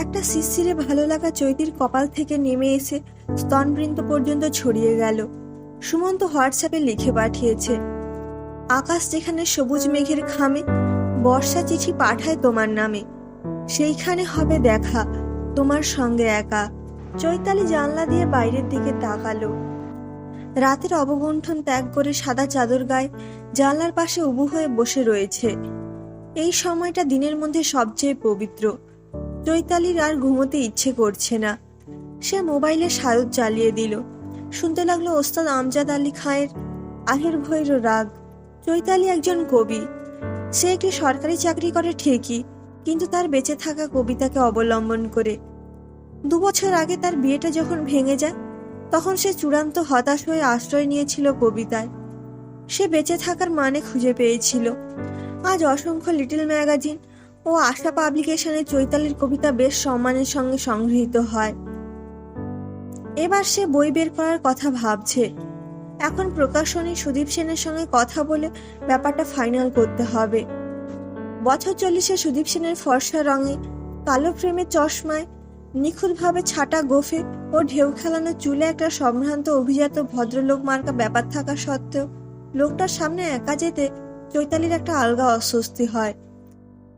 একটা শিরশিরে ভালো লাগা চৈতির কপাল থেকে নেমে এসে স্তনবৃন্ত পর্যন্ত ছড়িয়ে গেল। সুমন্ত হোয়াটসঅ্যাপে লিখে পাঠিয়েছে, আকাশ যেখানে সবুজ মেঘের খামে বর্ষা চিঠি পাঠায় তোমার নামে, সেইখানে হবে দেখা তোমার সঙ্গে একা। চৈতালি জানলা দিয়ে বাইরের দিকে তাকালো। রাতের অবগুণ্ঠন ত্যাগ করে সাদা চাদর গায়ে জানলার পাশে উবু হয়ে বসে রয়েছে। এই সময়টা দিনের মধ্যে সবচেয়ে পবিত্র। চৈতালির আর ঘুমোতে ইচ্ছে করছে না। সে মোবাইলে শারদ চালিয়ে দিল। শুনতে লাগলো ওস্তাদ আমজাদ আলী খাঁয়ের আহের ভৈর রাগ। চৈতালি একজন কবি। সে একটি সরকারি চাকরি করে ঠিকই, কিন্তু তার বেঁচে থাকা কবিতাকে অবলম্বন করে। 2 বছর আগে তার বিয়েটা যখন ভেঙে যায়, তখন সে চূড়ান্ত হতাশ হয়ে আশ্রয় নিয়েছিল কবিতায়। সে বেঁচে থাকার মানে খুঁজে পেয়েছিল। আজ অসংখ্য লিটল ম্যাগাজিন ও আশা পাবলিকেশনে চৈতালির কবিতা বেশ সম্মানের সঙ্গে সংগৃহীত হয়। এবার সে বই বের করার কথা ভাবছে। এখন প্রকাশনী সুদীপ সেনের সঙ্গে কথা বলে ব্যাপারটা ফাইনাল করতে হবে। বছর 40-এ সুদীপ সেনের ফর্সা রঙে, কালো ফ্রেমের চশমায়, নিখুঁতভাবে ছাটা গোফে ও ঢেউ খেলানো চুলে একটা সম্ভ্রান্ত অভিজাত ভদ্রলোক মার্কা ব্যাপার থাকা সত্ত্বেও লোকটার সামনে একা যেতে চৈতালির একটা আলগা অস্বস্তি হয়।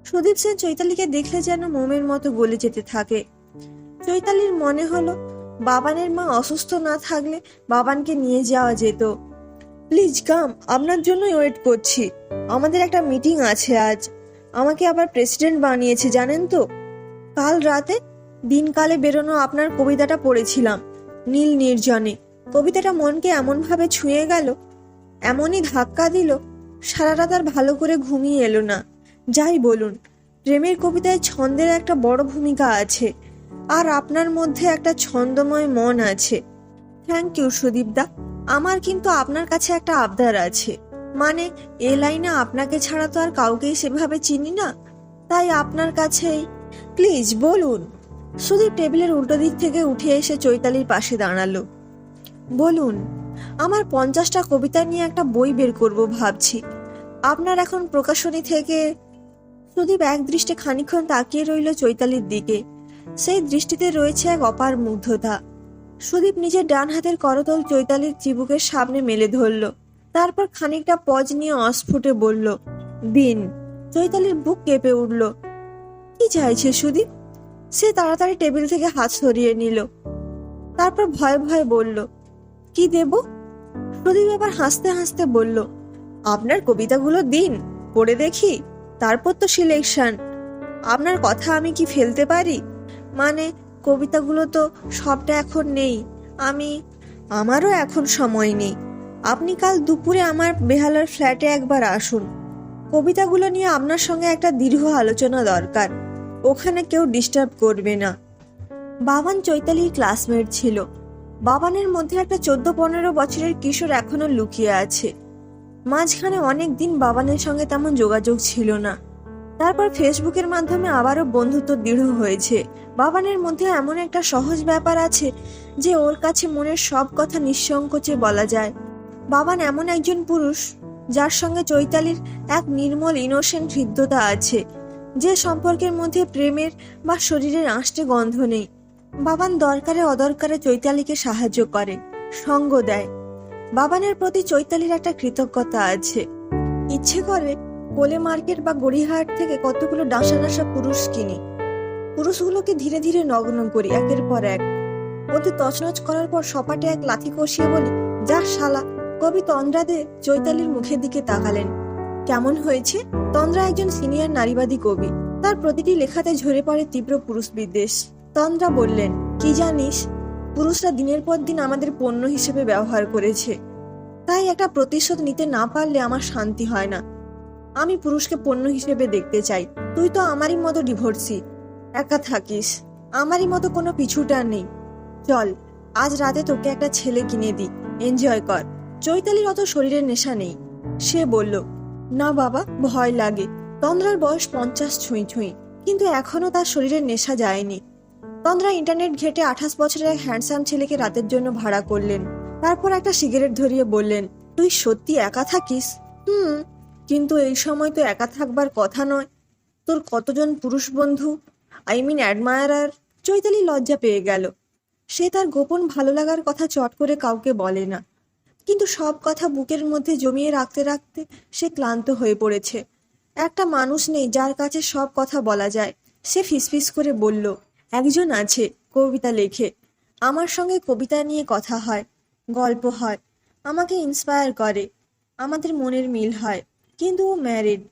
সুদীপ সেন চৈতালিকে দেখলে যেন মোমের মতো গলে যেতে থাকে। চৈতালির মনে হলো, বাবানের মা অসুস্থ না থাকলে বাবানকে নিয়ে যাওয়া যেত। প্লিজ কাম, আপনার জন্যই ওয়েট করছি। আমাদের একটা মিটিং আছে আজ। আমাকে আবার প্রেসিডেন্ট বানিয়েছে জানেন তো। কাল রাতে দিনকালে বেরোনো আপনার কবিতাটা পড়েছিলাম, নীল নির্জনে। কবিতাটা মনকে এমনভাবে ছুঁয়ে গেল, এমনই ধাক্কা দিল, সারা রাত আর ভালো করে ঘুমিয়ে এলো না। যাই বলুন, প্রেমের কবিতায় ছন্দের একটা বড় ভূমিকা আছে, আর আপনার মধ্যে একটা ছন্দময় মন আছে। থ্যাংক ইউ সুদীপদা। আমার কিন্তু আপনার কাছে একটা আবদার আছে। মানে, এ লাইনে আপনাকে ছাড়া তো আর কাউকেই সেভাবে চিনি না, তাই আপনার কাছেই। প্লিজ বলুন। সুদীপ টেবিলের উল্টো দিক থেকে উঠে এসে চৈতালির পাশে দাঁড়ালো। বলুন। আমার 50টা কবিতা নিয়ে একটা বই বের করব ভাবছি। আপনার এখন প্রকাশনী থেকে। সুদীপ এক দৃষ্টে খানিকক্ষণ তাকিয়ে রইল চৈতালির দিকে। সেই দৃষ্টিতে রয়েছে এক অপার মুগ্ধতা। সুদীপ নিজের ডান হাতের করতল চৈতালির চিবুকের সামনে মেলে ধরল। তারপর খানিকটা পজ নিয়ে অস্ফুটে বলল, দিন। চৈতালির বুক কেঁপে উঠল। কি চাইছে সুদীপ? সে তাড়াতাড়ি টেবিল থেকে হাত সরিয়ে নিল। তারপর ভয়ে ভয়ে বলল, কি দেব? সুদীপ এবার হাসতে হাসতে বলল, আপনার কবিতাগুলো দিন, পড়ে দেখি, তারপর তো সিলেকশন। আপনার কথা আমি কি ফেলতে পারি? মানে, কবিতাগুলো তো সবটা এখন নেই। আমারও এখন সময় নেই। আপনি কাল দুপুরে আমার বেহালার ফ্ল্যাটে একবার আসুন। কবিতাগুলো নিয়ে আপনার সঙ্গে একটা দীর্ঘ আলোচনা দরকার। ওখানে কেউ ডিস্টার্ব করবে না। বাবান চৈতালির ক্লাসমেট ছিল। বাবানের মধ্যে একটা 14-15 বছরের কিশোর এখনো লুকিয়ে আছে। মাঝখানে অনেক দিন বাবানের সঙ্গে তেমন যোগাযোগ ছিল না। তারপর ফেসবুকের মাধ্যমে আবারও বন্ধুত্ব দৃঢ় হয়েছে। বাবানের মধ্যে এমন একটা সহজ ব্যাপার আছে যে ওর কাছে মনের সব কথা নিঃসংকোচে বলা যায়। বাবান এমন একজন পুরুষ যার সঙ্গে চৈতালির এক নির্মল ইনোসেন্ট হৃদ্যতা আছে, যে সম্পর্কের মধ্যে প্রেমের বা শরীরের আঁশটে গন্ধ নেই। বাবান দরকারে অদরকারে চৈতালিকে সাহায্য করে, সঙ্গ দেয়। বাবানের প্রতি চৈতালির একটা কৃতজ্ঞতা আছে। ইচ্ছে করে কোলে মার্কেট বা গড়িহাট থেকে কতগুলো ডাসা ডাসা পুরুষ কিনি, পুরুষগুলোকে ধীরে ধীরে নগ্ন করি একের পর এক। ওদের তছনছ করার পর সপাটে এক লাথি কষিয়ে বলি, যা শালা। কবি তন্দ্রা দে চৈতালির মুখের দিকে তাকালেন। কেমন হয়েছে? তন্দ্রা একজন সিনিয়র নারীবাদী কবি। তার প্রতিটি লেখাতে ঝরে পড়ে তীব্র পুরুষ বিদ্বেষ। তন্দ্রা বললেন, কি জানিস, পুরুষরা দিনের পর দিন আমাদের পণ্য হিসেবে ব্যবহার করেছে। তাই একটা প্রতিশোধ নিতে না পারলে আমার শান্তি হয় না। আমি পুরুষকে পণ্য হিসেবে দেখতে চাই। তুই তো আমারই মতো ডিভোর্সি, একা থাকিস। আমারই মতো কোনো পিছুটা নেই। চল, আজ রাতে তোকে একটা ছেলে কিনে দিই, এনজয় কর। চৈতালির অত শরীরের নেশা নেই। সে বলল, না বাবা, ভয় লাগে। তন্দ্রার বয়স 50 ছুঁই ছুঁই, কিন্তু এখনো তার শরীরের নেশা যায়নি। তন্দ্রা ইন্টারনেট ঘেটে 28 বছরের এক হ্যান্ডসাম ছেলেকে রাতের জন্য ভাড়া করলেন। তারপর একটা সিগারেট ধরিয়ে বললেন, তুই সত্যি একা থাকিস? কিন্তু এই সময় তো একা থাকবার কথা নয়। তোর কতজন পুরুষ বন্ধু? I mean admirer. চৈতালি লজ্জা পেয়ে গেল। সে তার গোপন ভালো লাগার কথা চট করে কাউকে বলে না, কিন্তু সব কথা বুকের মধ্যে জমিয়ে রাখতে রাখতে সে ক্লান্ত হয়ে পড়েছে। একটা মানুষ নেই যার কাছে সব কথা বলা যায়। সে ফিসফিস করে বলল, একজন আছে, কবিতা লেখে। আমার সঙ্গে কবিতা নিয়ে কথা হয়, গল্প হয়, আমাকে ইন্সপায়ার করে, আমাদের মনের মিল হয়। কিন্তু ও ম্যারিড,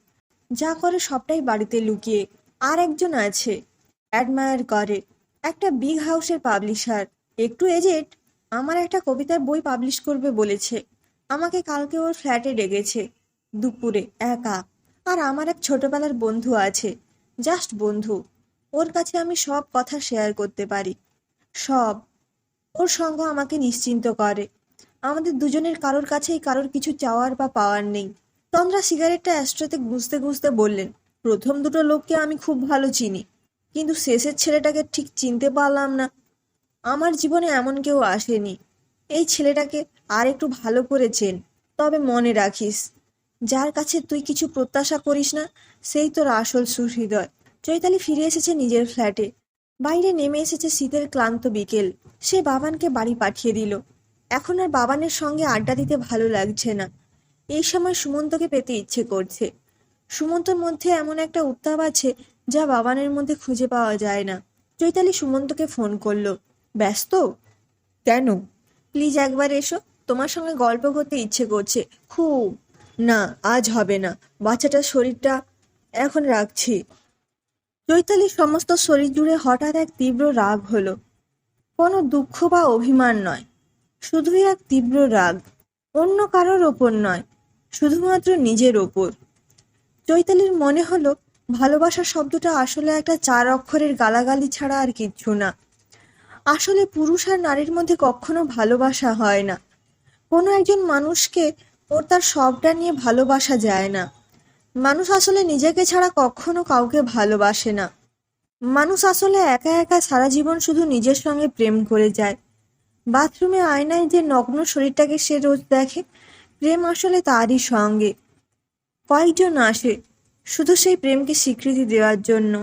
যা করে সবটাই বাড়িতে লুকিয়ে। আর একজন আছে, অ্যাডমায়ার করে, একটা বিগ হাউসের পাবলিশার, একটু এজেড। আমার একটা কবিতার বই পাবলিশ করবে বলেছে। আমাকে কালকে ওর ফ্ল্যাটে ডেকেছে, দুপুরে, একা। আর আমার এক ছোটবেলার বন্ধু আছে, জাস্ট বন্ধু। ওর কাছে আমি সব কথা শেয়ার করতে পারি, সব। ওর সঙ্গ আমাকে নিশ্চিন্ত করে। আমাদের দুজনের কারোর কাছেই কারোর কিছু চাওয়ার বা পাওয়ার নেই। তন্দ্রা সিগারেটটা অ্যাস্ট্রেতে গুঁজতে গুঁজতে বললেন, প্রথম দুটো লোককে আমি খুব ভালো চিনি, কিন্তু শেষের ছেলেটাকে ঠিক চিনতে পারলাম না। আমার জীবনে এমন কেউ আসেনি। এই ছেলেটাকে আর একটু ভালো করে চেন। তবে মনে রাখিস, যার কাছে তুই কিছু প্রত্যাশা করিস না, সেই তোর আসল সুহৃদয়। চৈতালি ফিরে এসেছে নিজের ফ্ল্যাটে। বাইরে নেমে এসেছে শীতের ক্লান্ত বিকেল। সে বাবানকে বাড়ি পাঠিয়ে দিল। এখন আর বাবানের সঙ্গে আড্ডা দিতে ভালো লাগছে না। এই সময় সুমন্তকে পেতে ইচ্ছে করছে। সুমন্তর মধ্যে এমন একটা উত্তাপ আছে যা বাবানের মধ্যে খুঁজে পাওয়া যায় না। চৈতালি সুমন্তকে ফোন করলো। ব্যস্ত? কেন? প্লিজ একবার এসো, তোমার সঙ্গে গল্প করতে ইচ্ছে করছে খুব। না, আজ হবে না, বাচ্চাটার শরীরটা। এখন রাখছি। চৈতালির সমস্ত শরীর জুড়ে হঠাৎ এক তীব্র রাগ হলো। কোনো দুঃখ বা অভিমান নয়, শুধুই এক তীব্র রাগ। অন্য কারোর ওপর নয়, শুধুমাত্র নিজের ওপর। চৈতালির মনে হলো, ভালোবাসা শব্দটা আসলে একটা 4 অক্ষরের গালাগালি ছাড়া আর কিচ্ছু না। আসলে পুরুষ আর নারীর মধ্যে কখনো ভালোবাসা হয় না। কোনো একজন মানুষকে ওর তার সবটা নিয়ে ভালোবাসা যায় না। মানুষ আসলে নিজেকে ছাড়া কখনো কাউকে ভালোবাসে না। মানুষ আসলে একা একা সারা জীবন শুধু নিজের সঙ্গে প্রেম করে যায়। বাথরুমে আয়নায় যে নগ্ন শরীরটাকে সে রোজ দেখে, প্রেম আসলে তারই সঙ্গে। কয়েকজন আসে শুধু সেই প্রেমকে স্বীকৃতি দেওয়ার জন্য।